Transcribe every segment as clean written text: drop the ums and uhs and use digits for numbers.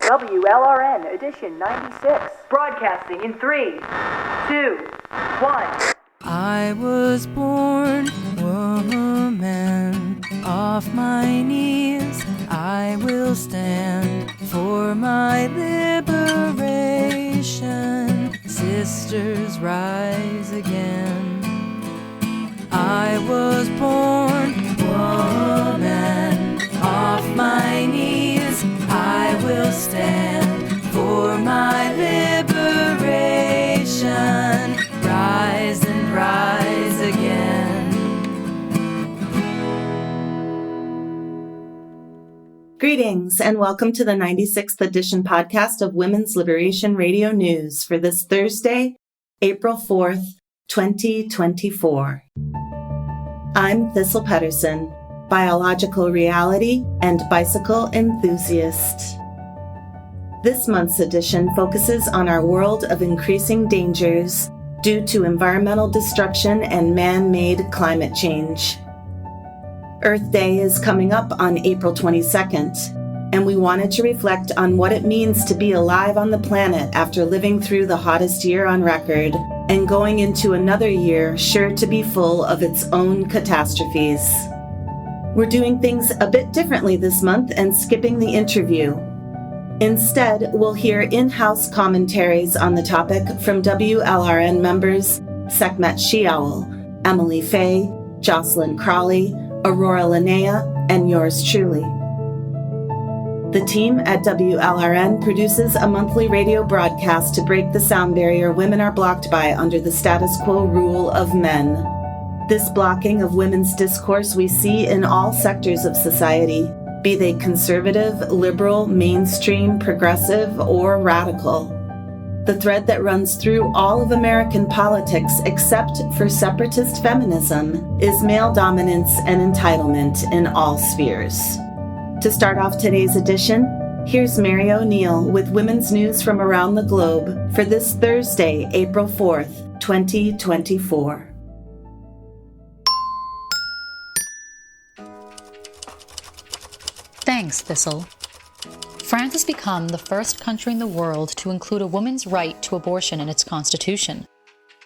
WLRN Edition 96, broadcasting in 3, 2, 1. I was born woman, off my knees I will stand for my liberation. Sisters, rise again. I was born woman, off my knees I will stand for my liberation. Rise and rise again. Greetings and welcome to the 96th edition podcast of Women's Liberation Radio News for this Thursday, April 4th, 2024. I'm Thistle Pettersen, biological reality and bicycle enthusiast. This month's edition focuses on our world of increasing dangers due to environmental destruction and man-made climate change. Earth Day is coming up on April 22nd, and we wanted to reflect on what it means to be alive on the planet after living through the hottest year on record and going into another year sure to be full of its own catastrophes. We're doing things a bit differently this month and skipping the interview. Instead, we'll hear in-house commentaries on the topic from WLRN members Sekhmet SheOwl, Emily Faye, Jocelyn Crawley, Aurora, linnea, and yours truly. The team at WLRN produces a monthly radio broadcast to break the sound barrier women are blocked by under the status quo rule of men. This blocking of women's discourse we see in all sectors of society, be they conservative, liberal, mainstream, progressive, or radical. The thread that runs through all of American politics, except for separatist feminism, is male dominance and entitlement in all spheres. To start off today's edition, here's Mary ONeill with women's news from around the globe for this Thursday, April 4th, 2024. Thanks, Thistle. France has become the first country in the world to include a woman's right to abortion in its constitution.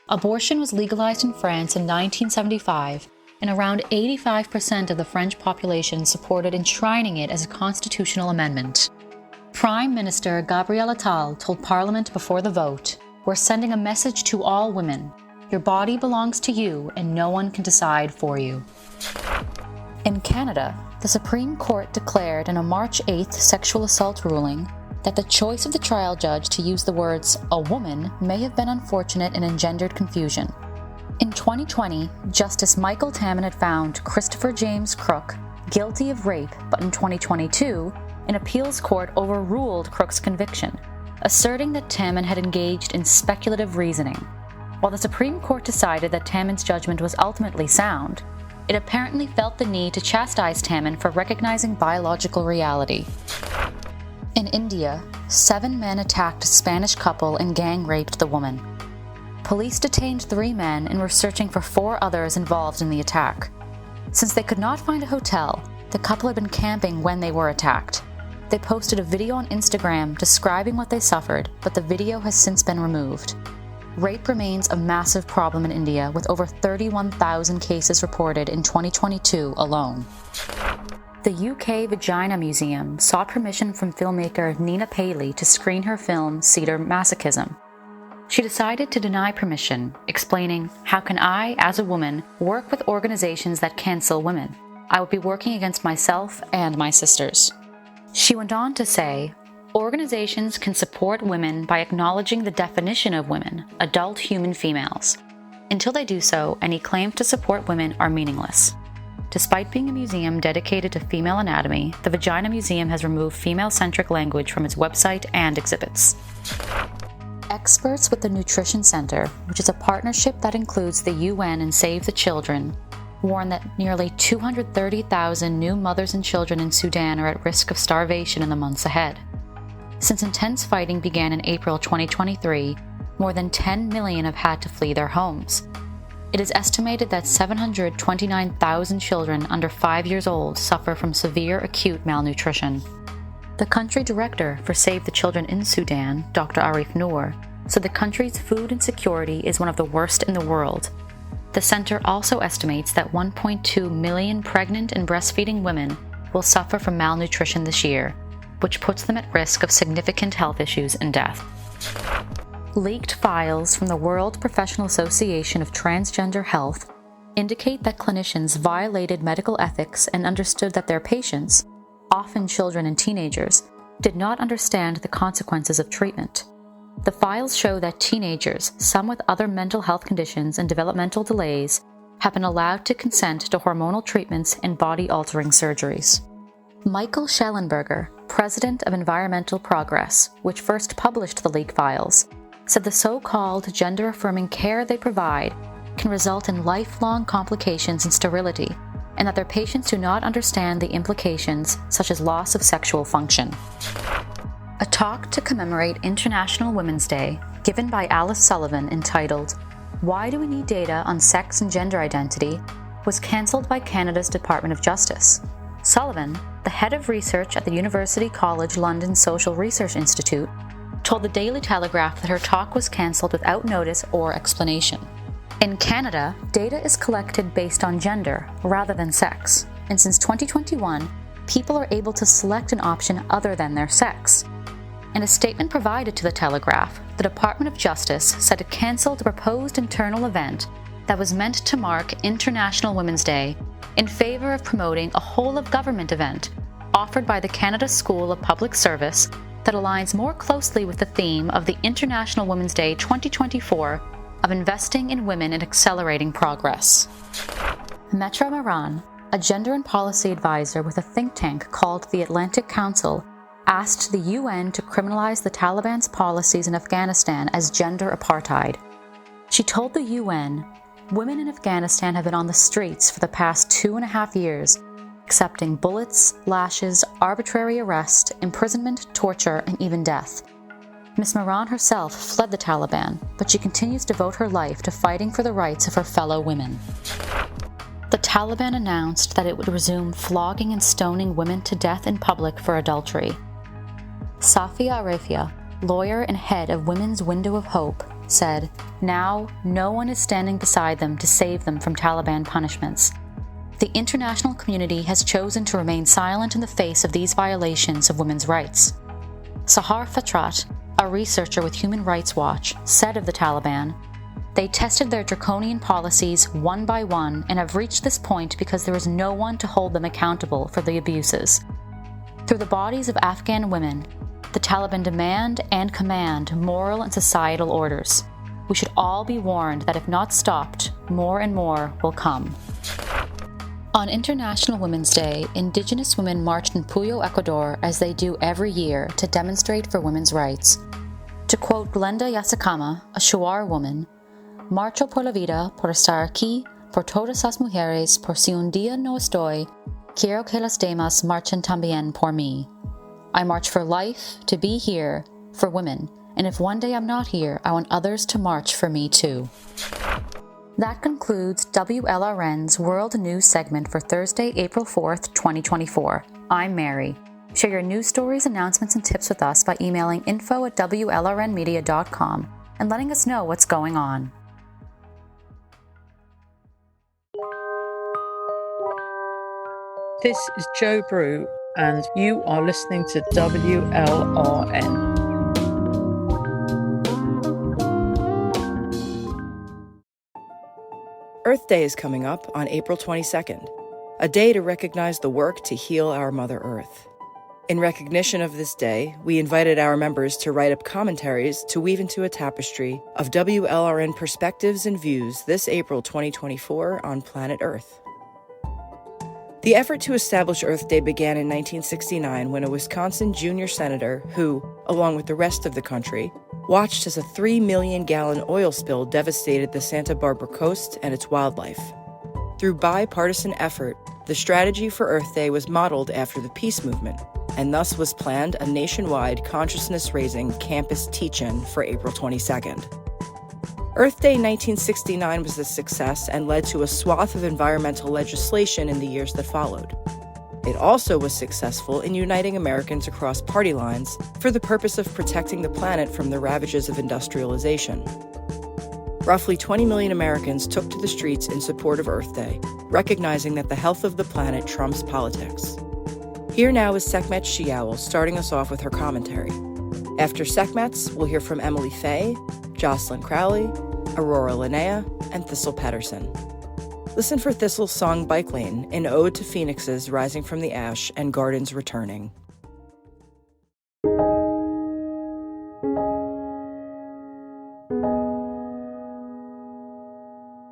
Abortion was legalized in France in 1975, and around 85% of the French population supported enshrining it as a constitutional amendment. Prime Minister Gabriel Attal told Parliament before the vote, "We're sending a message to all women. Your body belongs to you, and no one can decide for you." In Canada, the Supreme Court declared in a March 8th sexual assault ruling that the choice of the trial judge to use the words "a woman" may have been unfortunate and engendered confusion. In 2020, Justice Michael Tamman had found Christopher James Crook guilty of rape, but in 2022, an appeals court overruled Crook's conviction, asserting that Tamman had engaged in speculative reasoning. While the Supreme Court decided that Tamman's judgment was ultimately sound, it apparently felt the need to chastise Tamman for recognizing biological reality. In India, 7 men attacked a Spanish couple and gang-raped the woman. Police detained 3 men and were searching for 4 others involved in the attack. Since they could not find a hotel, the couple had been camping when they were attacked. They posted a video on Instagram describing what they suffered, but the video has since been removed. Rape remains a massive problem in India, with over 31,000 cases reported in 2022 alone. The UK Vagina Museum sought permission from filmmaker Nina Paley to screen her film Cedar Masochism. She decided to deny permission, explaining, "How can I, as a woman, work with organizations that cancel women? I would be working against myself and my sisters." She went on to say, "Organizations can support women by acknowledging the definition of women, adult human females. Until they do so, any claims to support women are meaningless." Despite being a museum dedicated to female anatomy, the Vagina Museum has removed female-centric language from its website and exhibits. Experts with the Nutrition Center, which is a partnership that includes the UN and Save the Children, warn that nearly 230,000 new mothers and children in Sudan are at risk of starvation in the months ahead. Since intense fighting began in April 2023, more than 10 million have had to flee their homes. It is estimated that 729,000 children under 5 years old suffer from severe acute malnutrition. The country director for Save the Children in Sudan, Dr. Arif Noor, said the country's food insecurity is one of the worst in the world. The center also estimates that 1.2 million pregnant and breastfeeding women will suffer from malnutrition this year, which puts them at risk of significant health issues and death. Leaked files from the World Professional Association of Transgender Health indicate that clinicians violated medical ethics and understood that their patients, often children and teenagers, did not understand the consequences of treatment. The files show that teenagers, some with other mental health conditions and developmental delays, have been allowed to consent to hormonal treatments and body-altering surgeries. Michael Schellenberger, president of Environmental Progress, which first published the leak files, said the so-called gender-affirming care they provide can result in lifelong complications and sterility, and that their patients do not understand the implications, such as loss of sexual function. A talk to commemorate International Women's Day, given by Alice Sullivan, entitled "Why Do We Need Data on Sex and Gender Identity?" was cancelled by Canada's Department of Justice. Sullivan, the head of research at the University College London Social Research Institute, told the Daily Telegraph that her talk was cancelled without notice or explanation. In Canada, data is collected based on gender rather than sex, and since 2021, people are able to select an option other than their sex. In a statement provided to the Telegraph, the Department of Justice said it cancelled a proposed internal event that was meant to mark International Women's Day in favour of promoting a whole-of-government event offered by the Canada School of Public Service that aligns more closely with the theme of the International Women's Day 2024 of investing in women and accelerating progress. Metra Maran, a gender and policy advisor with a think tank called the Atlantic Council, asked the UN to criminalize the Taliban's policies in Afghanistan as gender apartheid. She told the UN, "Women in Afghanistan have been on the streets for the past 2.5 years, accepting bullets, lashes, arbitrary arrest, imprisonment, torture, and even death." Ms. Maran herself fled the Taliban, but she continues to devote her life to fighting for the rights of her fellow women. The Taliban announced that it would resume flogging and stoning women to death in public for adultery. Safia Arefia, lawyer and head of Women's Window of Hope, said, "Now, no one is standing beside them to save them from Taliban punishments. The international community has chosen to remain silent in the face of these violations of women's rights." Sahar Fatrat, a researcher with Human Rights Watch, said of the Taliban, "They tested their draconian policies one by one and have reached this point because there is no one to hold them accountable for the abuses. Through the bodies of Afghan women, the Taliban demand and command moral and societal orders. We should all be warned that if not stopped, more and more will come." On International Women's Day, Indigenous women marched in Puyo, Ecuador, as they do every year, to demonstrate for women's rights. To quote Glenda Yasakama, a Shuar woman, "Marcho por la vida, por estar aquí, por todas las mujeres, por si un día no estoy, quiero que las demás marchen también por mí." I march for life, to be here, for women, and if one day I'm not here, I want others to march for me too. That concludes WLRN's World News segment for Thursday, April 4th, 2024. I'm Mary. Share your news stories, announcements, and tips with us by emailing info@wlrnmedia.com and letting us know what's going on. This is Joe Brew, and you are listening to WLRN. Earth Day is coming up on April 22nd, a day to recognize the work to heal our Mother Earth. In recognition of this day, we invited our members to write up commentaries to weave into a tapestry of WLRN perspectives and views this April 2024 on planet Earth. The effort to establish Earth Day began in 1969 when a Wisconsin junior senator who, along with the rest of the country, watched as a 3 million-gallon oil spill devastated the Santa Barbara coast and its wildlife. Through bipartisan effort, the strategy for Earth Day was modeled after the peace movement, and thus was planned a nationwide consciousness-raising campus teach-in for April 22nd. Earth Day 1969 was a success and led to a swath of environmental legislation in the years that followed. It also was successful in uniting Americans across party lines for the purpose of protecting the planet from the ravages of industrialization. Roughly 20 million Americans took to the streets in support of Earth Day, recognizing that the health of the planet trumps politics. Here now is Sekhmet SheOwl starting us off with her commentary. After Sekhmet's, we'll hear from Emily Faye, Jocelyn Crawley, Aurora Linnea, and Thistle Pettersen. Listen for Thistle's song Bike Lane, an ode to phoenixes rising from the ash and gardens returning.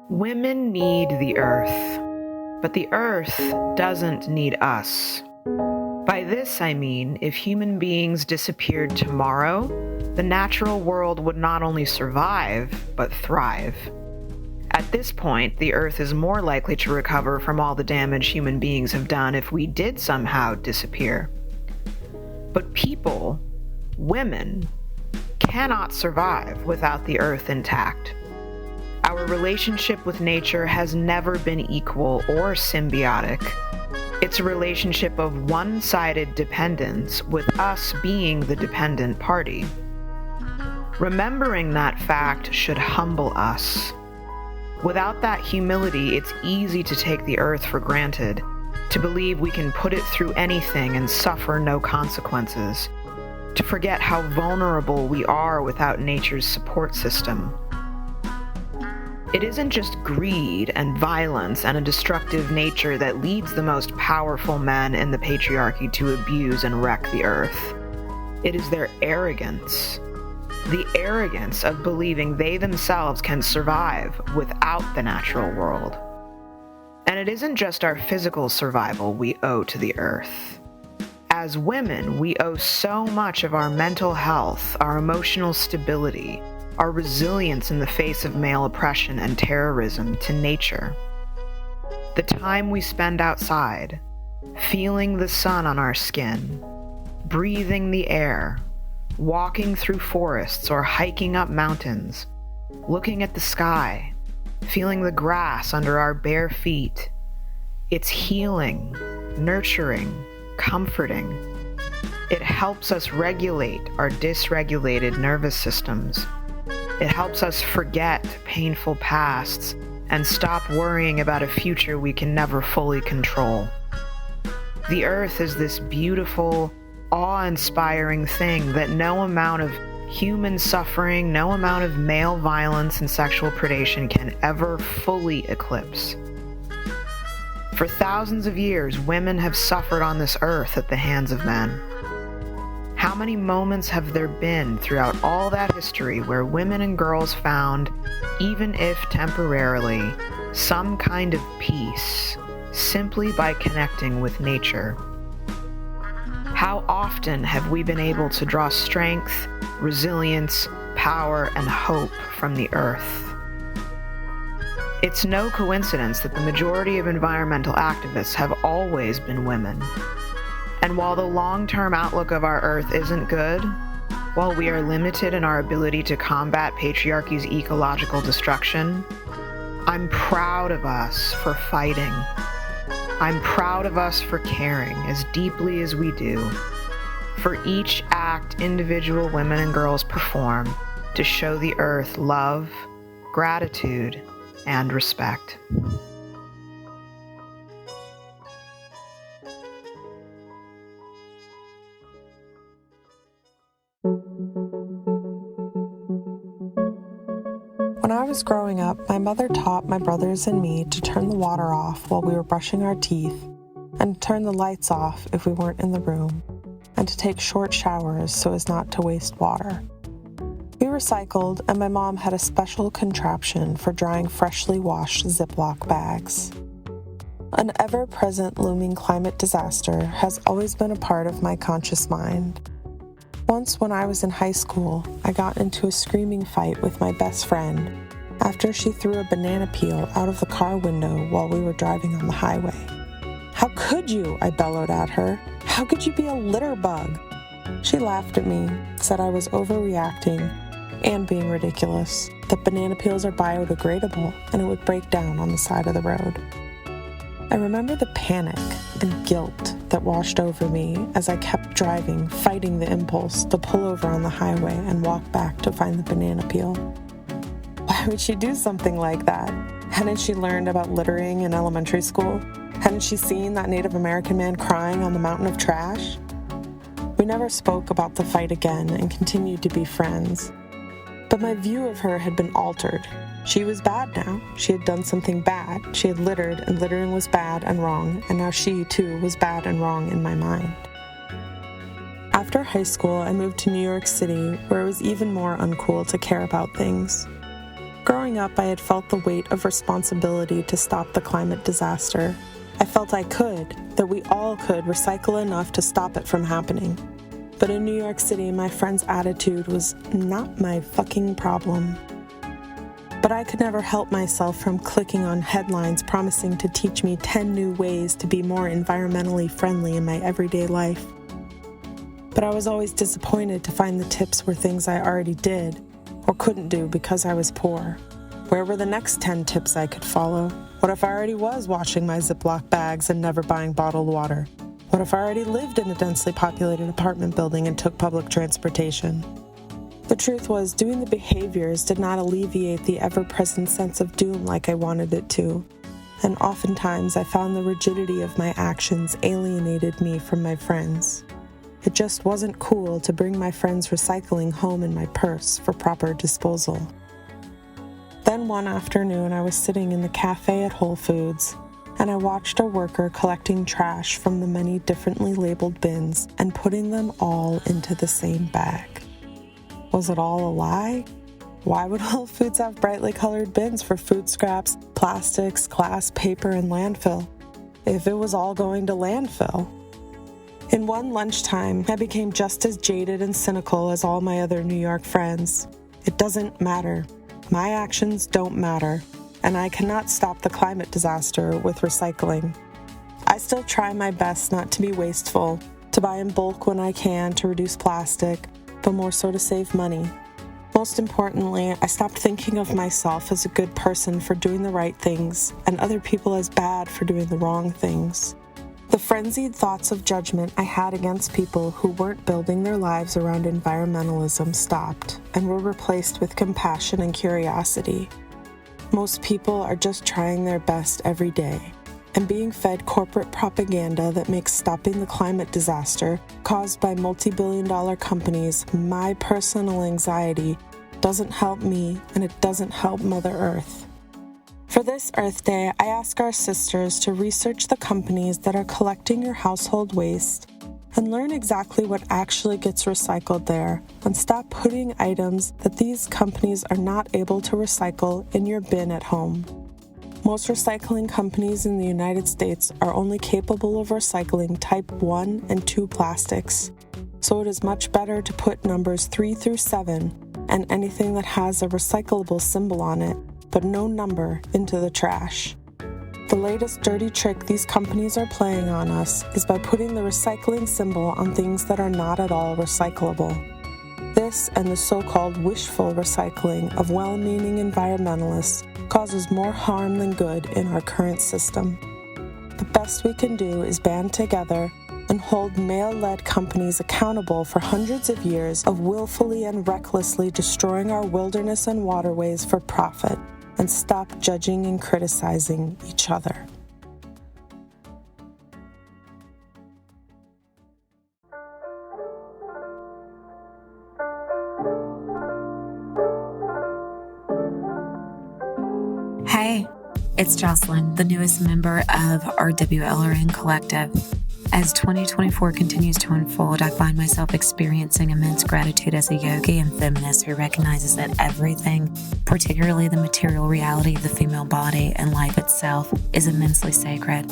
Women need the earth, but the earth doesn't need us. By this I mean, if human beings disappeared tomorrow, the natural world would not only survive, but thrive. At this point, the earth is more likely to recover from all the damage human beings have done if we did somehow disappear. But people, women, cannot survive without the earth intact. Our relationship with nature has never been equal or symbiotic. It's a relationship of one-sided dependence, with us being the dependent party. Remembering that fact should humble us. Without that humility, it's easy to take the earth for granted, to believe we can put it through anything and suffer no consequences, to forget how vulnerable we are without nature's support system. It isn't just greed and violence and a destructive nature that leads the most powerful men in the patriarchy to abuse and wreck the earth. It is their arrogance. The arrogance of believing they themselves can survive without the natural world. And it isn't just our physical survival we owe to the earth. As women, we owe so much of our mental health, our emotional stability, our resilience in the face of male oppression and terrorism to nature. The time we spend outside, feeling the sun on our skin, breathing the air, walking through forests or hiking up mountains, looking at the sky, feeling the grass under our bare feet. It's healing, nurturing, comforting. It helps us regulate our dysregulated nervous systems. It helps us forget painful pasts and stop worrying about a future we can never fully control. The earth is this beautiful, awe-inspiring thing that no amount of human suffering, no amount of male violence and sexual predation can ever fully eclipse. For thousands of years, women have suffered on this earth at the hands of men. How many moments have there been throughout all that history where women and girls found, even if temporarily, some kind of peace simply by connecting with nature? How often have we been able to draw strength, resilience, power, and hope from the earth? It's no coincidence that the majority of environmental activists have always been women. And while the long-term outlook of our Earth isn't good, while we are limited in our ability to combat patriarchy's ecological destruction, I'm proud of us for fighting. I'm proud of us for caring as deeply as we do, for each act individual women and girls perform to show the Earth love, gratitude, and respect. When I was growing up, my mother taught my brothers and me to turn the water off while we were brushing our teeth, and to turn the lights off if we weren't in the room, and to take short showers so as not to waste water. We recycled, and my mom had a special contraption for drying freshly washed Ziploc bags. An ever-present looming climate disaster has always been a part of my conscious mind. Once when I was in high school, I got into a screaming fight with my best friend after she threw a banana peel out of the car window while we were driving on the highway. "How could you?" I bellowed at her. "How could you be a litter bug?" She laughed at me, said I was overreacting and being ridiculous, that banana peels are biodegradable and it would break down on the side of the road. I remember the panic and guilt that washed over me as I kept driving, fighting the impulse to pull over on the highway and walk back to find the banana peel. Why would she do something like that? Hadn't she learned about littering in elementary school? Hadn't she seen that Native American man crying on the mountain of trash? We never spoke about the fight again and continued to be friends. But my view of her had been altered. She was bad now. She had done something bad. She had littered, and littering was bad and wrong, and now she, too, was bad and wrong in my mind. After high school, I moved to New York City, where it was even more uncool to care about things. Growing up, I had felt the weight of responsibility to stop the climate disaster. I felt I could, that we all could recycle enough to stop it from happening. But in New York City, my friend's attitude was not my fucking problem. But I could never help myself from clicking on headlines promising to teach me 10 new ways to be more environmentally friendly in my everyday life. But I was always disappointed to find the tips were things I already did or couldn't do because I was poor. Where were the next 10 tips I could follow? What if I already was washing my Ziploc bags and never buying bottled water? What if I already lived in a densely populated apartment building and took public transportation? The truth was, doing the behaviors did not alleviate the ever-present sense of doom like I wanted it to, and oftentimes I found the rigidity of my actions alienated me from my friends. It just wasn't cool to bring my friends' recycling home in my purse for proper disposal. Then one afternoon I was sitting in the cafe at Whole Foods, and I watched a worker collecting trash from the many differently labeled bins and putting them all into the same bag. Was it all a lie? Why would Whole Foods have brightly colored bins for food scraps, plastics, glass, paper, and landfill, if it was all going to landfill? In one lunchtime, I became just as jaded and cynical as all my other New York friends. It doesn't matter. My actions don't matter, and I cannot stop the climate disaster with recycling. I still try my best not to be wasteful, to buy in bulk when I can to reduce plastic, but more so to save money. Most importantly, I stopped thinking of myself as a good person for doing the right things and other people as bad for doing the wrong things. The frenzied thoughts of judgment I had against people who weren't building their lives around environmentalism stopped and were replaced with compassion and curiosity. Most people are just trying their best every day and being fed corporate propaganda that makes stopping the climate disaster caused by multi-billion-dollar companies my personal anxiety doesn't help me, and it doesn't help Mother Earth. For this Earth Day, I ask our sisters to research the companies that are collecting your household waste and learn exactly what actually gets recycled there, and stop putting items that these companies are not able to recycle in your bin at home. Most recycling companies in the United States are only capable of recycling type 1 and 2 plastics, so it is much better to put numbers 3 through 7 and anything that has a recyclable symbol on it, but no number, into the trash. The latest dirty trick these companies are playing on us is by putting the recycling symbol on things that are not at all recyclable. This and the so-called wishful recycling of well-meaning environmentalists causes more harm than good in our current system. The best we can do is band together and hold male-led companies accountable for hundreds of years of willfully and recklessly destroying our wilderness and waterways for profit, and stop judging and criticizing each other. Hey, it's Jocelyn, the newest member of our WLRN collective. As 2024 continues to unfold, I find myself experiencing immense gratitude as a yogi and feminist who recognizes that everything, particularly the material reality of the female body and life itself, is immensely sacred.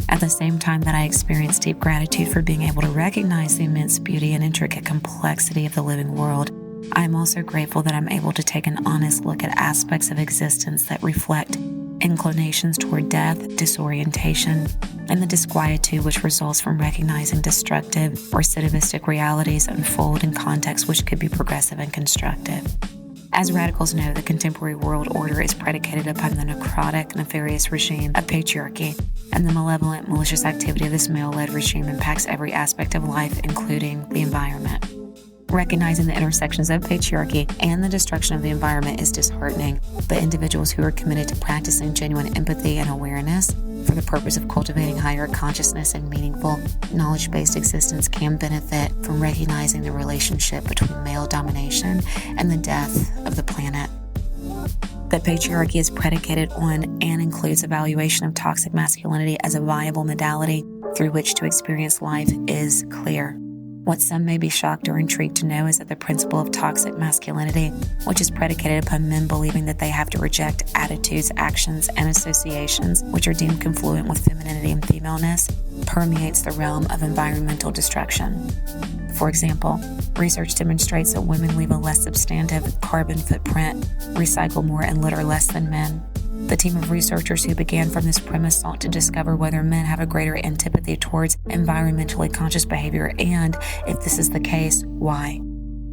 At the same time that I experience deep gratitude for being able to recognize the immense beauty and intricate complexity of the living world, I am also grateful that I'm able to take an honest look at aspects of existence that reflect inclinations toward death, disorientation, and the disquietude which results from recognizing destructive or recidivistic realities unfold in contexts which could be progressive and constructive. As radicals know, the contemporary world order is predicated upon the necrotic, nefarious regime of patriarchy, and the malevolent, malicious activity of this male-led regime impacts every aspect of life, including the environment. Recognizing the intersections of patriarchy and the destruction of the environment is disheartening, but individuals who are committed to practicing genuine empathy and awareness for the purpose of cultivating higher consciousness and meaningful, knowledge-based existence can benefit from recognizing the relationship between male domination and the death of the planet. That patriarchy is predicated on and includes evaluation of toxic masculinity as a viable modality through which to experience life is clear. What some may be shocked or intrigued to know is that the principle of toxic masculinity, which is predicated upon men believing that they have to reject attitudes, actions, and associations which are deemed confluent with femininity and femaleness, permeates the realm of environmental destruction. For example, research demonstrates that women leave a less substantive carbon footprint, recycle more, and litter less than men. The team of researchers who began from this premise sought to discover whether men have a greater antipathy towards environmentally conscious behavior and, if this is the case, why.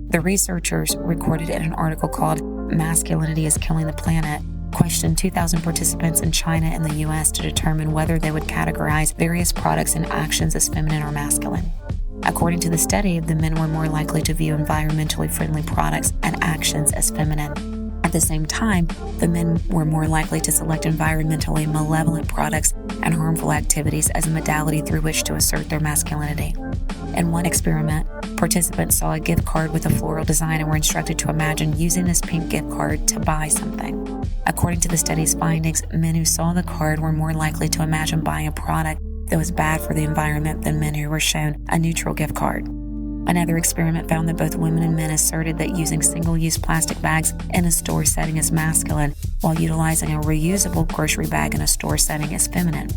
The researchers, recorded in an article called "Masculinity is Killing the Planet," questioned 2,000 participants in China and the U.S. to determine whether they would categorize various products and actions as feminine or masculine. According to the study, the men were more likely to view environmentally friendly products and actions as feminine. At the same time, the men were more likely to select environmentally malevolent products and harmful activities as a modality through which to assert their masculinity. In one experiment, participants saw a gift card with a floral design and were instructed to imagine using this pink gift card to buy something. According to the study's findings, men who saw the card were more likely to imagine buying a product that was bad for the environment than men who were shown a neutral gift card. Another experiment found that both women and men asserted that using single-use plastic bags in a store setting is masculine, while utilizing a reusable grocery bag in a store setting is feminine.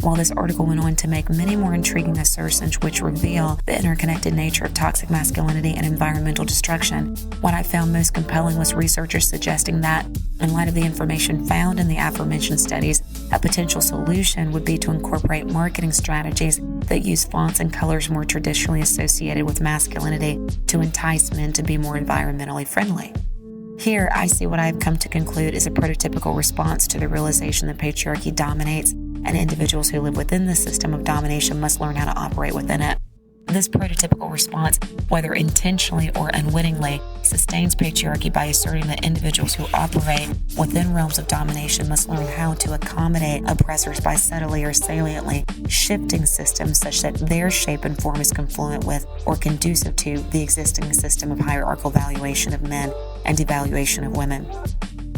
While this article went on to make many more intriguing assertions which reveal the interconnected nature of toxic masculinity and environmental destruction, what I found most compelling was researchers suggesting that, in light of the information found in the aforementioned studies, a potential solution would be to incorporate marketing strategies that use fonts and colors more traditionally associated with masculinity to entice men to be more environmentally friendly. Here, I see what I have come to conclude is a prototypical response to the realization that patriarchy dominates, and individuals who live within the system of domination must learn how to operate within it. This prototypical response, whether intentionally or unwittingly, sustains patriarchy by asserting that individuals who operate within realms of domination must learn how to accommodate oppressors by subtly or saliently shifting systems such that their shape and form is confluent with or conducive to the existing system of hierarchical valuation of men and devaluation of women.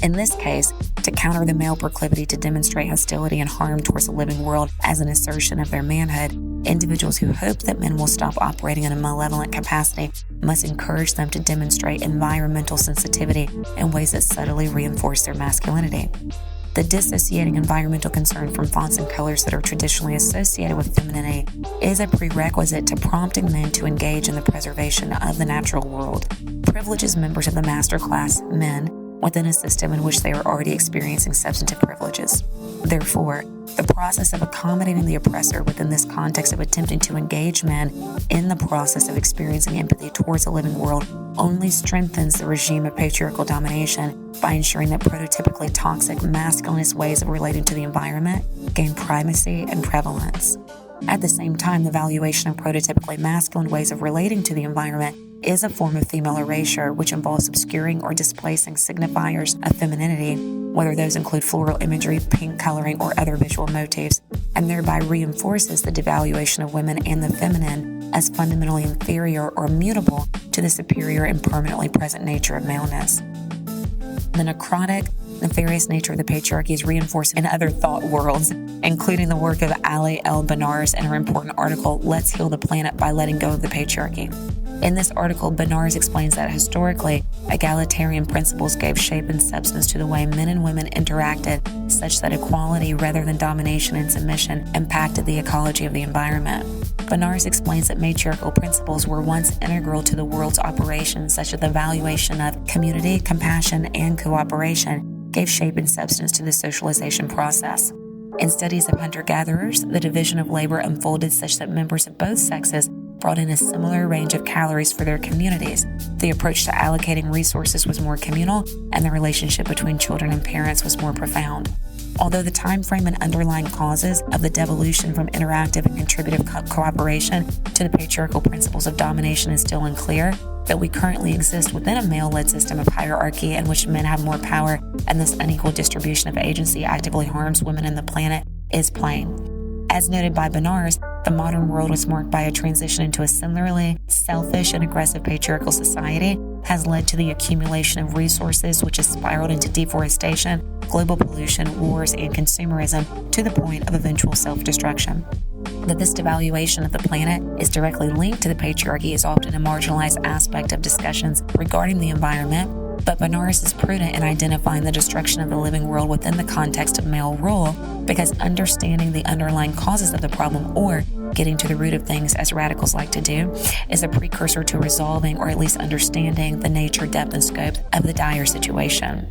In this case, to counter the male proclivity to demonstrate hostility and harm towards the living world as an assertion of their manhood, individuals who hope that men will stop operating in a malevolent capacity must encourage them to demonstrate environmental sensitivity in ways that subtly reinforce their masculinity. The dissociating environmental concern from fonts and colors that are traditionally associated with femininity is a prerequisite to prompting men to engage in the preservation of the natural world, privileges members of the master class, men, within a system in which they are already experiencing substantive privileges. Therefore, the process of accommodating the oppressor within this context of attempting to engage men in the process of experiencing empathy towards the living world only strengthens the regime of patriarchal domination by ensuring that prototypically toxic masculinist ways of relating to the environment gain primacy and prevalence. At the same time, the valuation of prototypically masculine ways of relating to the environment is a form of female erasure, which involves obscuring or displacing signifiers of femininity, whether those include floral imagery, pink coloring, or other visual motifs, and thereby reinforces the devaluation of women and the feminine as fundamentally inferior or mutable to the superior and permanently present nature of maleness. The necrotic, nefarious nature of the patriarchy is reinforced in other thought worlds, including the work of Ali L. Benars in her important article, Let's Heal the Planet by Letting Go of the Patriarchy. In this article, Benars explains that historically, egalitarian principles gave shape and substance to the way men and women interacted, such that equality rather than domination and submission impacted the ecology of the environment. Benars explains that matriarchal principles were once integral to the world's operations, such as the valuation of community, compassion, and cooperation gave shape and substance to the socialization process. In studies of hunter-gatherers, the division of labor unfolded such that members of both sexes brought in a similar range of calories for their communities. The approach to allocating resources was more communal, and the relationship between children and parents was more profound. Although the time frame and underlying causes of the devolution from interactive and contributive cooperation to the patriarchal principles of domination is still unclear, that we currently exist within a male-led system of hierarchy in which men have more power, and this unequal distribution of agency actively harms women and the planet is plain. As noted by Benares, the modern world was marked by a transition into a similarly selfish and aggressive patriarchal society has led to the accumulation of resources which has spiraled into deforestation, global pollution, wars, and consumerism to the point of eventual self-destruction. That this devaluation of the planet is directly linked to the patriarchy is often a marginalized aspect of discussions regarding the environment, but Benares is prudent in identifying the destruction of the living world within the context of male rule because understanding the underlying causes of the problem, or getting to the root of things as radicals like to do, is a precursor to resolving or at least understanding the nature, depth, and scope of the dire situation.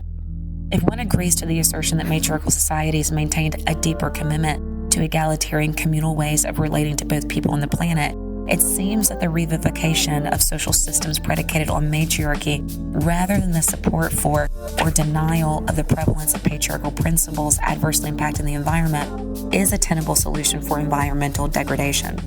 If one agrees to the assertion that matriarchal societies maintained a deeper commitment to egalitarian communal ways of relating to both people and the planet, it seems that the revivification of social systems predicated on matriarchy, rather than the support for or denial of the prevalence of patriarchal principles adversely impacting the environment, is a tenable solution for environmental degradation.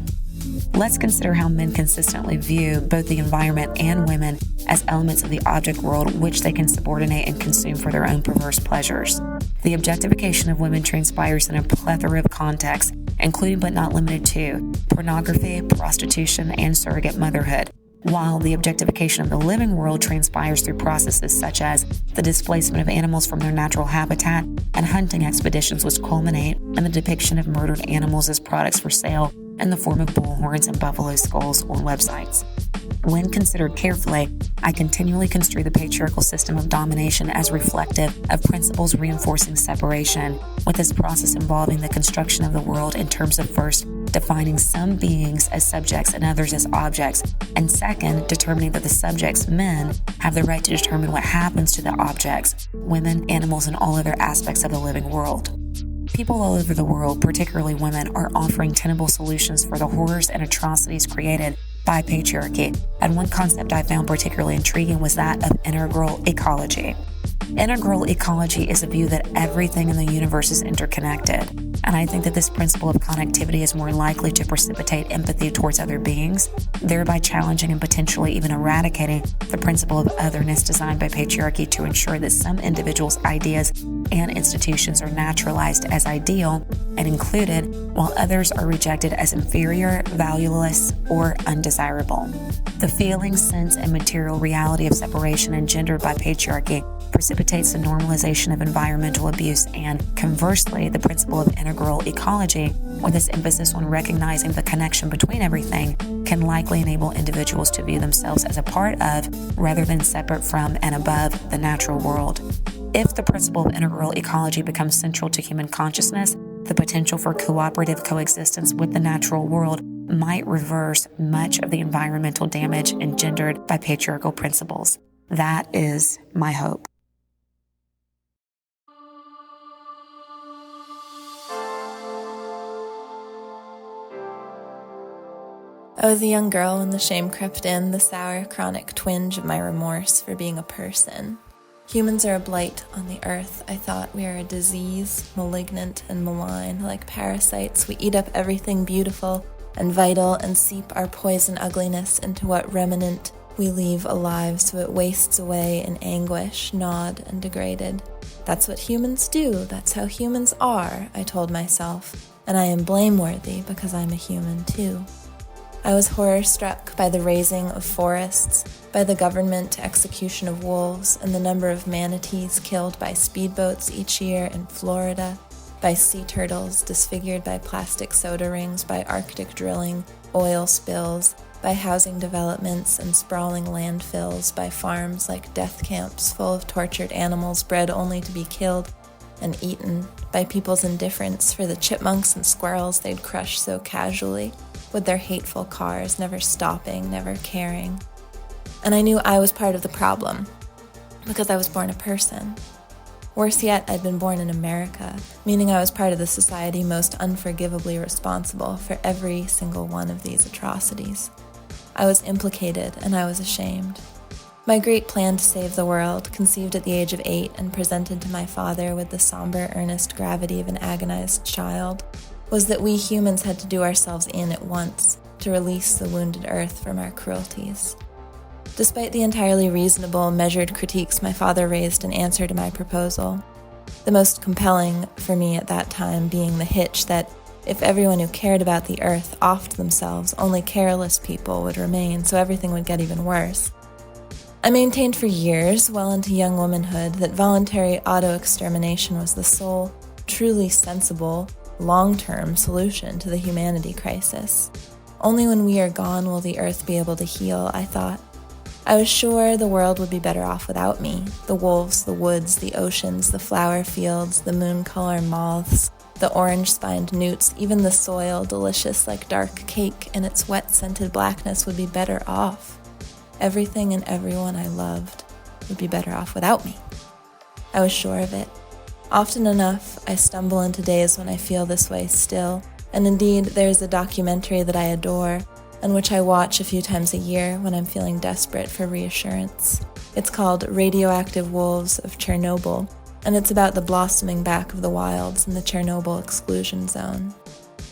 Let's consider how men consistently view both the environment and women as elements of the object world which they can subordinate and consume for their own perverse pleasures. The objectification of women transpires in a plethora of contexts, including but not limited to pornography, prostitution, and surrogate motherhood, while the objectification of the living world transpires through processes such as the displacement of animals from their natural habitat and hunting expeditions which culminate in the depiction of murdered animals as products for sale in the form of bull horns and buffalo skulls on websites. When considered carefully, I continually construe the patriarchal system of domination as reflective of principles reinforcing separation, with this process involving the construction of the world in terms of first, defining some beings as subjects and others as objects, and second, determining that the subjects, men, have the right to determine what happens to the objects, women, animals, and all other aspects of the living world. People all over the world, particularly women, are offering tenable solutions for the horrors and atrocities created by patriarchy, and one concept I found particularly intriguing was that of integral ecology. Integral ecology is a view that everything in the universe is interconnected, and I think that this principle of connectivity is more likely to precipitate empathy towards other beings, thereby challenging and potentially even eradicating the principle of otherness designed by patriarchy to ensure that some individuals' ideas and institutions are naturalized as ideal and included, while others are rejected as inferior, valueless, or undesirable. The feeling, sense, and material reality of separation engendered by patriarchy precipitates the normalization of environmental abuse, and conversely, the principle of integral ecology, with its emphasis on recognizing the connection between everything, can likely enable individuals to view themselves as a part of, rather than separate from and above, the natural world. If the principle of integral ecology becomes central to human consciousness, the potential for cooperative coexistence with the natural world might reverse much of the environmental damage engendered by patriarchal principles. That is my hope. I was a young girl when the shame crept in, the sour, chronic twinge of my remorse for being a person. Humans are a blight on the earth. I thought we are a disease, malignant and malign. Like parasites, we eat up everything beautiful and vital and seep our poison ugliness into what remnant we leave alive, so it wastes away in anguish, gnawed and degraded. That's what humans do. That's how humans are, I told myself. And I am blameworthy because I'm a human too. I was horror-struck by the razing of forests, by the government execution of wolves, and the number of manatees killed by speedboats each year in Florida, by sea turtles disfigured by plastic soda rings, by Arctic drilling, oil spills, by housing developments and sprawling landfills, by farms like death camps full of tortured animals bred only to be killed and eaten, by people's indifference for the chipmunks and squirrels they'd crush so casually, with their hateful cars, never stopping, never caring. And I knew I was part of the problem, because I was born a person. Worse yet, I'd been born in America, meaning I was part of the society most unforgivably responsible for every single one of these atrocities. I was implicated and I was ashamed. My great plan to save the world, conceived at the age of 8 and presented to my father with the somber, earnest gravity of an agonized child, was that we humans had to do ourselves in at once to release the wounded earth from our cruelties. Despite the entirely reasonable, measured critiques my father raised in answer to my proposal, the most compelling for me at that time being the hitch that if everyone who cared about the earth offed themselves, only careless people would remain, so everything would get even worse. I maintained for years, well into young womanhood, that voluntary auto-extermination was the sole, truly sensible, long-term solution to the humanity crisis. Only when we are gone will the earth be able to heal, I thought. I was sure the world would be better off without me. The wolves, the woods, the oceans, the flower fields, the moon-color moths, the orange-spined newts, even the soil, delicious like dark cake in its wet-scented blackness, would be better off. Everything and everyone I loved would be better off without me. I was sure of it. Often enough, I stumble into days when I feel this way still, and indeed, there is a documentary that I adore, and which I watch a few times a year when I'm feeling desperate for reassurance. It's called Radioactive Wolves of Chernobyl, and it's about the blossoming back of the wilds in the Chernobyl exclusion zone.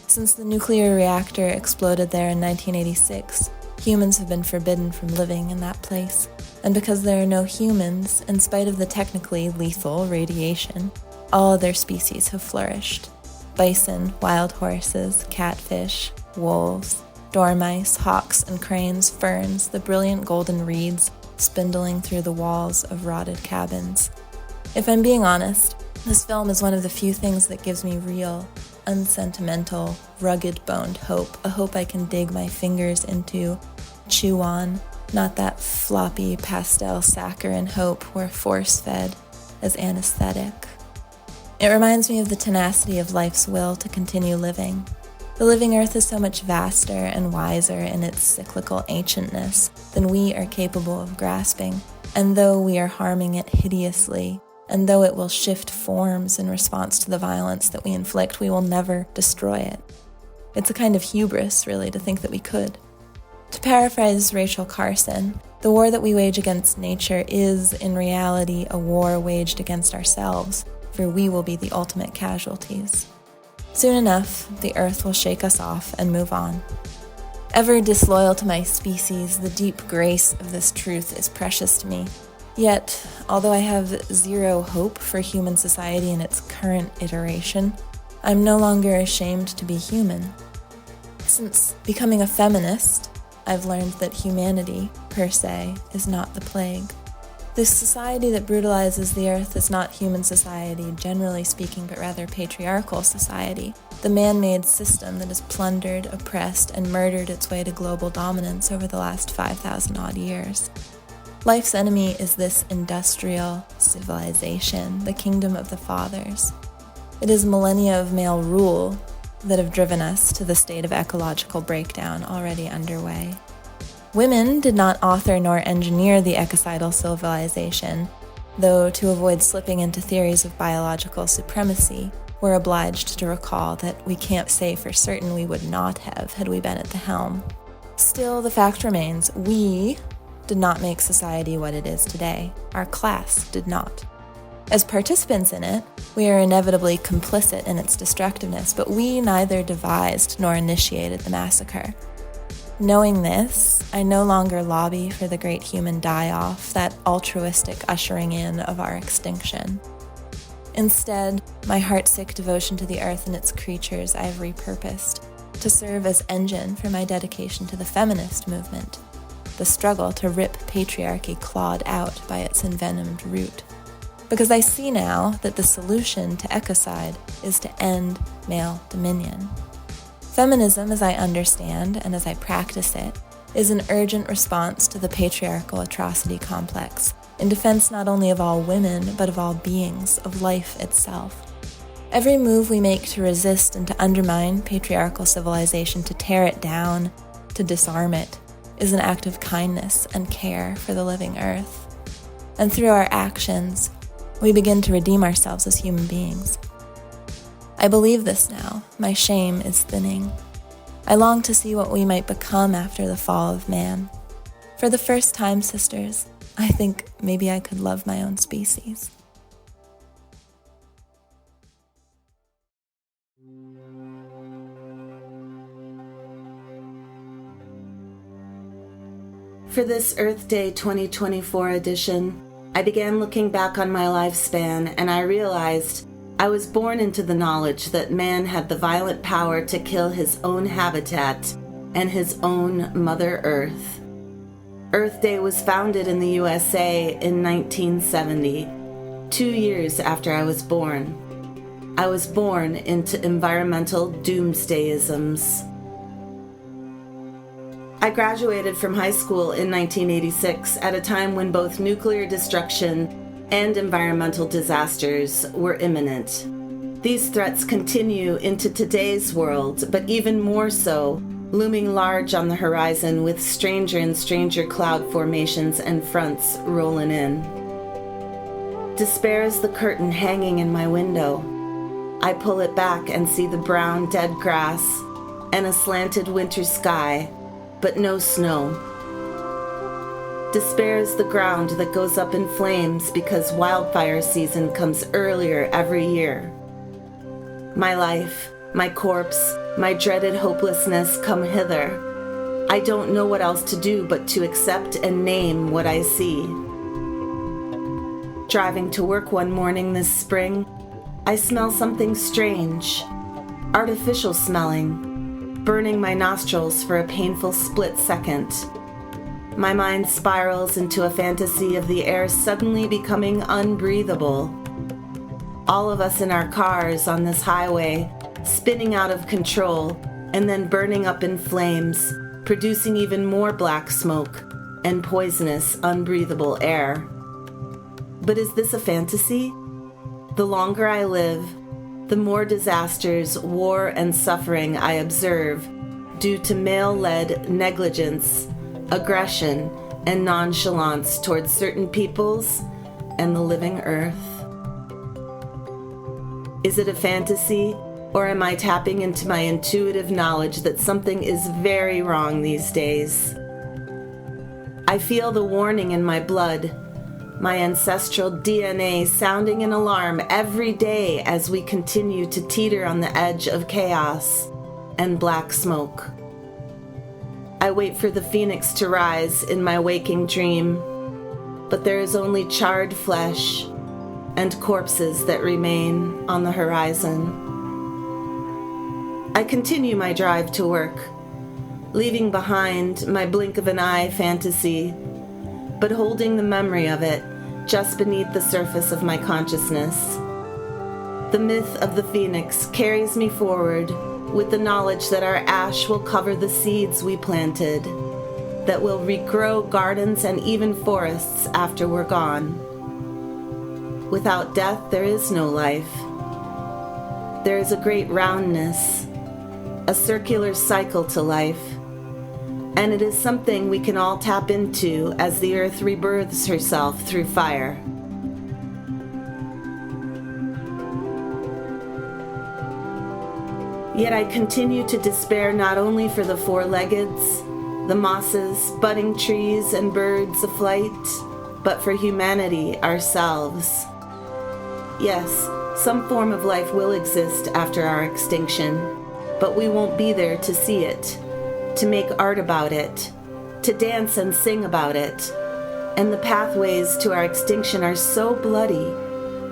Since the nuclear reactor exploded there in 1986, humans have been forbidden from living in that place, and because there are no humans, in spite of the technically lethal radiation, all other species have flourished. Bison, wild horses, catfish, wolves, dormice, hawks and cranes, ferns, the brilliant golden reeds spindling through the walls of rotted cabins. If I'm being honest, this film is one of the few things that gives me real, unsentimental, rugged-boned hope, a hope I can dig my fingers into, chew on, not that floppy pastel saccharine hope we're force-fed as anesthetic. It reminds me of the tenacity of life's will to continue living. The living earth is so much vaster and wiser in its cyclical ancientness than we are capable of grasping, and though we are harming it hideously, and though it will shift forms in response to the violence that we inflict, we will never destroy it. It's a kind of hubris, really, to think that we could. To paraphrase Rachel Carson, the war that we wage against nature is, in reality, a war waged against ourselves, for we will be the ultimate casualties. Soon enough, the earth will shake us off and move on. Ever disloyal to my species, the deep grace of this truth is precious to me. Yet, although I have zero hope for human society in its current iteration, I'm no longer ashamed to be human. Since becoming a feminist, I've learned that humanity, per se, is not the plague. This society that brutalizes the earth is not human society, generally speaking, but rather patriarchal society, the man-made system that has plundered, oppressed, and murdered its way to global dominance over the last 5,000-odd years. Life's enemy is this industrial civilization, the kingdom of the fathers. It is millennia of male rule that have driven us to the state of ecological breakdown already underway. Women did not author nor engineer the ecocidal civilization, though to avoid slipping into theories of biological supremacy, we're obliged to recall that we can't say for certain we would not have had we been at the helm. Still, the fact remains, we did not make society what it is today. Our class did not. As participants in it, we are inevitably complicit in its destructiveness, but we neither devised nor initiated the massacre. Knowing this, I no longer lobby for the great human die-off, that altruistic ushering in of our extinction. Instead, my heartsick devotion to the earth and its creatures I have repurposed to serve as engine for my dedication to the feminist movement, the struggle to rip patriarchy clawed out by its envenomed root. Because I see now that the solution to ecocide is to end male dominion. Feminism, as I understand and as I practice it, is an urgent response to the patriarchal atrocity complex, in defense not only of all women, but of all beings, of life itself. Every move we make to resist and to undermine patriarchal civilization, to tear it down, to disarm it, is an act of kindness and care for the living earth. And through our actions, we begin to redeem ourselves as human beings. I believe this now. My shame is thinning. I long to see what we might become after the fall of man. For the first time, sisters, I think maybe I could love my own species. For this Earth Day 2024 edition, I began looking back on my lifespan and I realized I was born into the knowledge that man had the violent power to kill his own habitat and his own Mother Earth. Earth Day was founded in the USA in 1970, 2 years after I was born. I was born into environmental doomsdayisms. I graduated from high school in 1986 at a time when both nuclear destruction and environmental disasters were imminent. These threats continue into today's world, but even more so, looming large on the horizon with stranger and stranger cloud formations and fronts rolling in. Despair is the curtain hanging in my window. I pull it back and see the brown dead grass and a slanted winter sky, but no snow. Despair is the ground that goes up in flames because wildfire season comes earlier every year. My life, my corpse, my dreaded hopelessness come hither. I don't know what else to do but to accept and name what I see. Driving to work one morning this spring, I smell something strange, artificial smelling, burning my nostrils for a painful split second. My mind spirals into a fantasy of the air suddenly becoming unbreathable. All of us in our cars on this highway, spinning out of control and then burning up in flames, producing even more black smoke and poisonous, unbreathable air. But is this a fantasy? The longer I live, the more disasters, war, and suffering I observe due to male-led negligence, aggression, and nonchalance towards certain peoples and the living earth. Is it a fantasy, or am I tapping into my intuitive knowledge that something is very wrong these days? I feel the warning in my blood, my ancestral DNA sounding an alarm every day as we continue to teeter on the edge of chaos and black smoke. I wait for the phoenix to rise in my waking dream, but there is only charred flesh and corpses that remain on the horizon. I continue my drive to work, leaving behind my blink of an eye fantasy, but holding the memory of it just beneath the surface of my consciousness. The myth of the phoenix carries me forward with the knowledge that our ash will cover the seeds we planted, that will regrow gardens and even forests after we're gone. Without death, there is no life. There is a great roundness, a circular cycle to life, and it is something we can all tap into as the earth rebirths herself through fire. Yet I continue to despair not only for the four-leggeds, the mosses, budding trees, and birds aflight, but for humanity ourselves. Yes, some form of life will exist after our extinction, but we won't be there to see it, to make art about it, to dance and sing about it. And the pathways to our extinction are so bloody,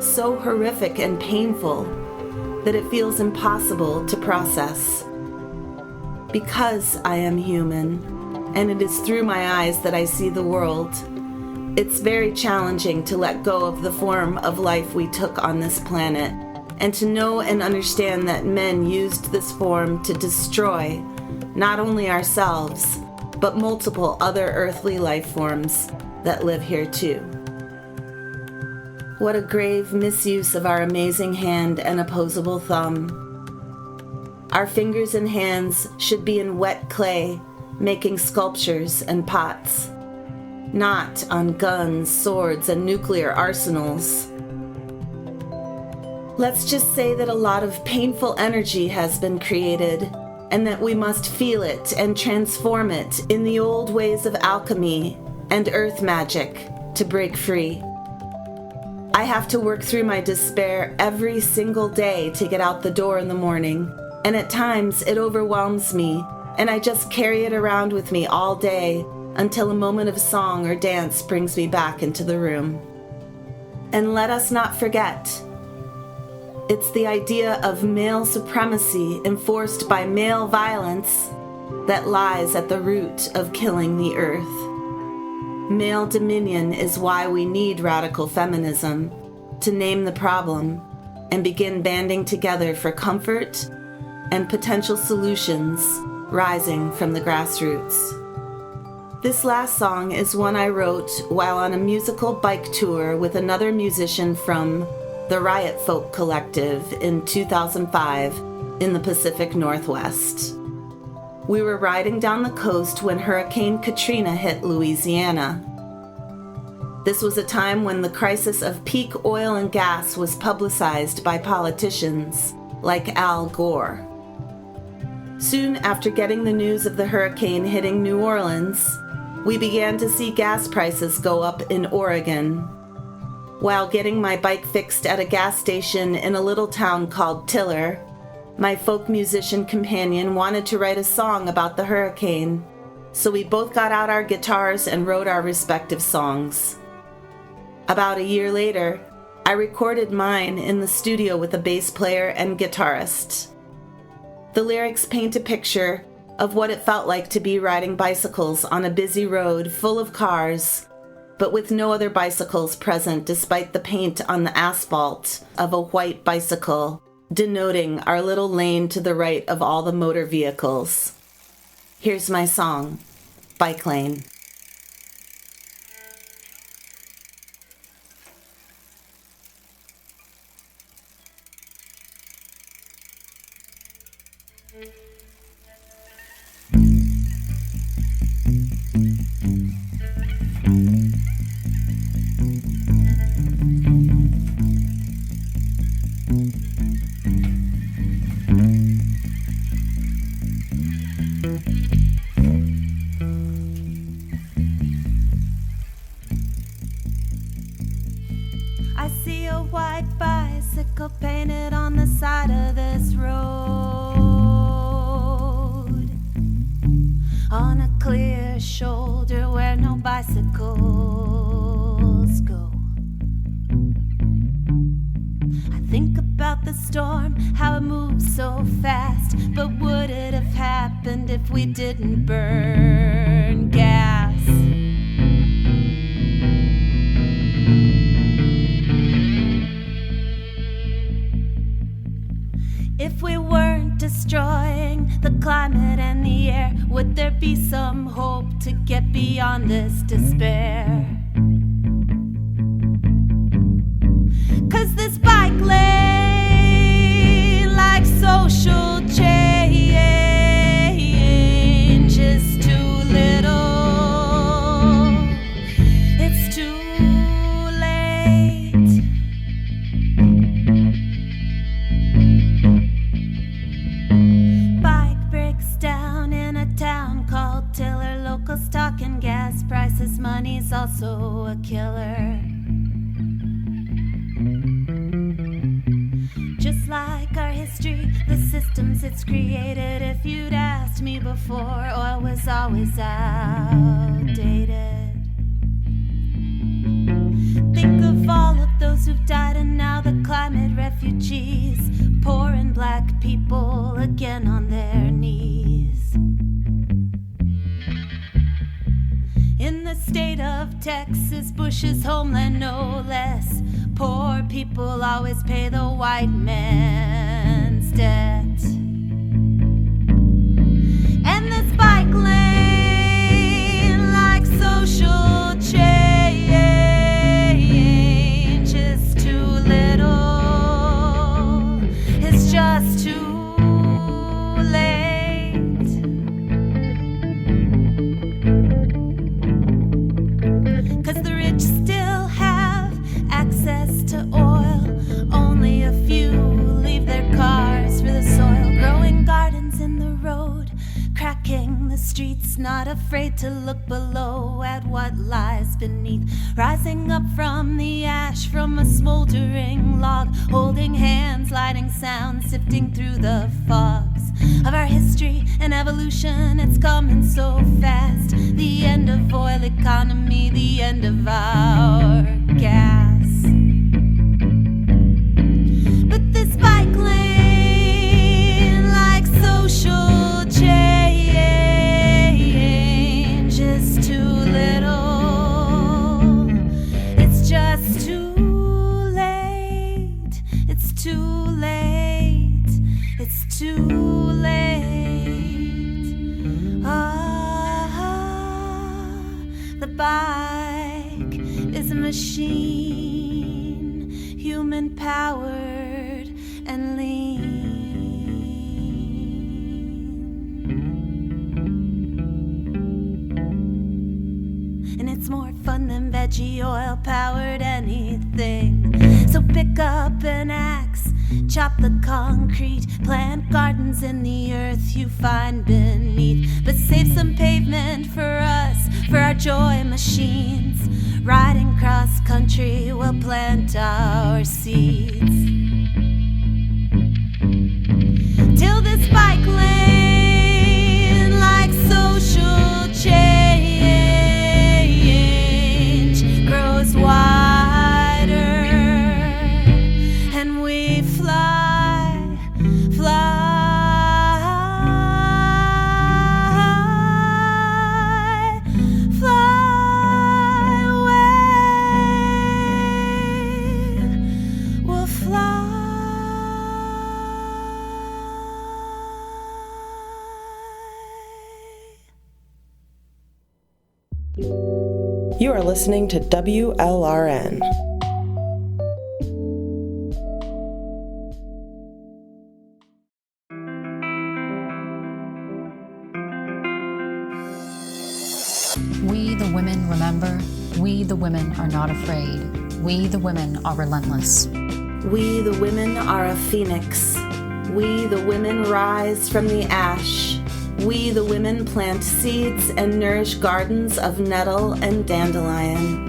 so horrific and painful, that it feels impossible to process. Because I am human, and it is through my eyes that I see the world, it's very challenging to let go of the form of life we took on this planet, and to know and understand that men used this form to destroy not only ourselves, but multiple other earthly life forms that live here too. What a grave misuse of our amazing hand and opposable thumb. Our fingers and hands should be in wet clay, making sculptures and pots, not on guns, swords, and nuclear arsenals. Let's just say that a lot of painful energy has been created, and that we must feel it and transform it in the old ways of alchemy and earth magic to break free. I have to work through my despair every single day to get out the door in the morning, and at times it overwhelms me, and I just carry it around with me all day until a moment of song or dance brings me back into the room. And let us not forget, it's the idea of male supremacy enforced by male violence that lies at the root of killing the earth. Male dominion is why we need radical feminism, to name the problem and begin banding together for comfort and potential solutions rising from the grassroots. This last song is one I wrote while on a musical bike tour with another musician from the Riot Folk Collective in 2005 in the Pacific Northwest. We were riding down the coast when Hurricane Katrina hit Louisiana. This was a time when the crisis of peak oil and gas was publicized by politicians like Al Gore. Soon after getting the news of the hurricane hitting New Orleans, we began to see gas prices go up in Oregon. While getting my bike fixed at a gas station in a little town called Tiller, my folk musician companion wanted to write a song about the hurricane, so we both got out our guitars and wrote our respective songs. About a year later, I recorded mine in the studio with a bass player and guitarist. The lyrics paint a picture of what it felt like to be riding bicycles on a busy road full of cars, but with no other bicycles present despite the paint on the asphalt of a white bicycle denoting our little lane to the right of all the motor vehicles. Here's my song, Bike Lane. I see a white bicycle painted on the side of this road. On a clear shoulder where no bicycles go. I think about the storm, how it moves so fast. But would it have happened if we didn't burn gas? If we weren't destroying the climate and the air, would there be some hope to get beyond this despair? 'Cause this bike lane, like social change, is too little. It's too late. Bike breaks down in a town called Tiller. Locals talking gas prices, money's also a killer. Just like our history, the systems it's created. If you'd asked me before, oil was always outdated. Think of all of those who've died and now the climate refugees. Poor and black people again on their knees. In the state of Texas, Bush's homeland no less. Poor people always pay the white man's debt. And this bike lane, like social change, is too little. It's just too late. 'Cause the rich still have access to oil. Only a few leave their cars for the soil. Growing gardens in the road not afraid to look below at what lies beneath, rising up from the ash from a smoldering log, holding hands, lighting sounds, sifting through the fogs of our history and evolution. It's coming so fast, the end of oil economy, the end of our gas. But this bike lane, like social change, is too little. It's just too late. It's too late. It's too late. The bike is a machine, human powered and lean. And it's more fun than veggie oil powered anything. So pick up an axe, chop the concrete, plant gardens in the earth you find beneath. But save some pavement for us, for our joy machines. Riding cross country, we'll plant our seeds. Till this bike lane, like social change, grows wider, and we fly away. We'll fly. You are listening to WLRN. We the women remember, we the women are not afraid, we the women are relentless. We the women are a phoenix. We the women rise from the ash. We the women plant seeds and nourish gardens of nettle and dandelion.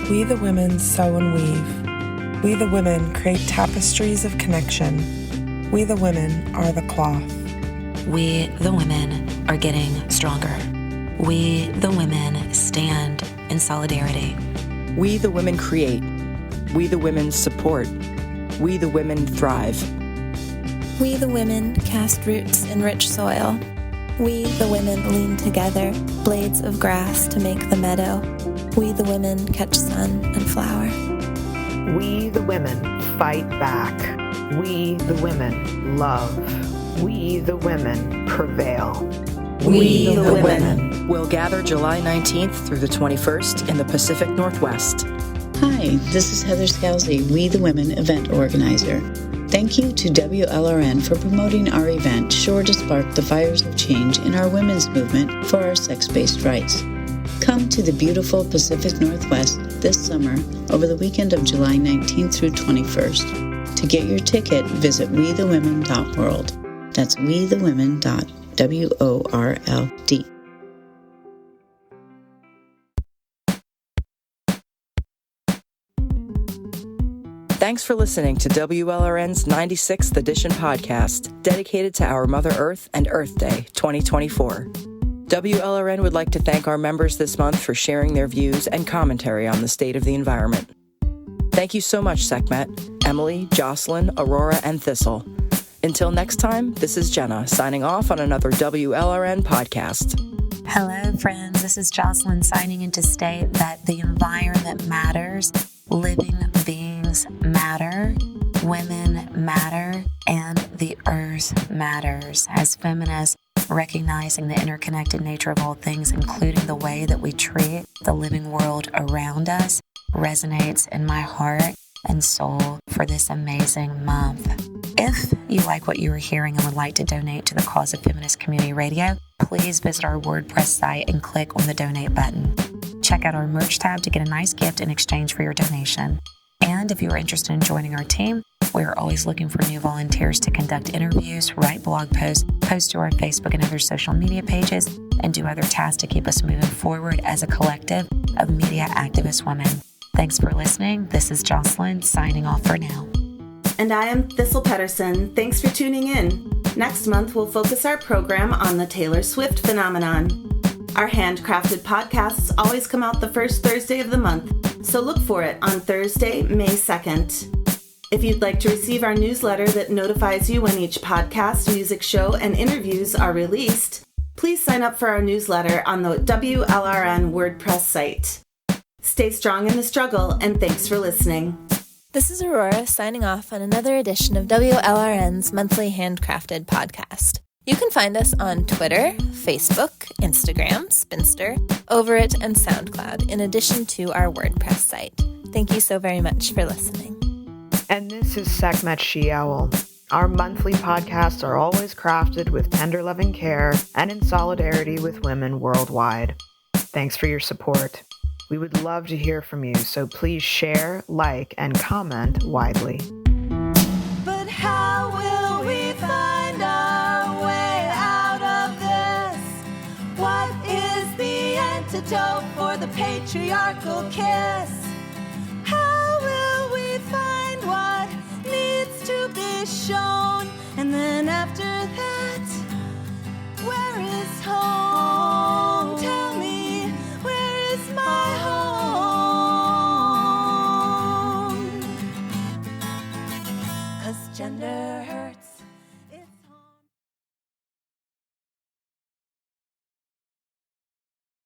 We the women sew and weave. We the women create tapestries of connection. We the women are the cloth. We, the women, are getting stronger. We, the women, stand in solidarity. We the women create. We the women support. We the women thrive. We the women cast roots in rich soil. We the women lean together, blades of grass to make the meadow. We the women catch sun and flower. We the women fight back. We the women love. We the women prevail. We the women. We'll gather July 19th through the 21st in the Pacific Northwest. Hi, this is Heather Scalzi, We the Women event organizer. Thank you to WLRN for promoting our event, sure to spark the fires of change in our women's movement for our sex-based rights. Come to the beautiful Pacific Northwest this summer over the weekend of July 19th through 21st. To get your ticket, visit wethewomen.world. That's wethewomen.world. Thanks for listening to WLRN's 96th edition podcast, dedicated to our Mother Earth and Earth Day 2024. WLRN would like to thank our members this month for sharing their views and commentary on the state of the environment. Thank you so much, Sekhmet, Emily, Jocelyn, Aurora, and Thistle. Until next time, this is Jenna, signing off on another WLRN podcast. Hello, friends. This is Jocelyn signing in to state that the environment matters, living beings matter, women matter, and the earth matters. As feminists, recognizing the interconnected nature of all things, including the way that we treat the living world around us, resonates in my heart and soul for this amazing month. If you like what you are hearing and would like to donate to the cause of feminist community radio, please visit our WordPress site and click on the donate button. Check out our merch tab to get a nice gift in exchange for your donation. And if you are interested in joining our team, We are always looking for new volunteers to conduct interviews, write blog posts, post to our Facebook and other social media pages, and do other tasks to keep us moving forward as a collective of media activist women. Thanks for listening. This is Jocelyn signing off for now. And I am Thistle Pettersen. Thanks for tuning in. Next month, we'll focus our program on the Taylor Swift phenomenon. Our handcrafted podcasts always come out the first Thursday of the month, so look for it on Thursday, May 2nd. If you'd like to receive our newsletter that notifies you when each podcast, music show, and interviews are released, please sign up for our newsletter on the WLRN WordPress site. Stay strong in the struggle, and thanks for listening. This is Aurora signing off on another edition of WLRN's monthly handcrafted podcast. You can find us on Twitter, Facebook, Instagram, Spinster, Overit, and SoundCloud, in addition to our WordPress site. Thank you so very much for listening. And this is Sekhmet SheOwl. Our monthly podcasts are always crafted with tender loving care and in solidarity with women worldwide. Thanks for your support. We would love to hear from you, so please share, like, and comment widely. But how will we find our way out of this? What is the antidote for the patriarchal kiss? How will we find what needs to be shown? And then after that, where is home? Tell me, where is my home? 'Cause gender hurts.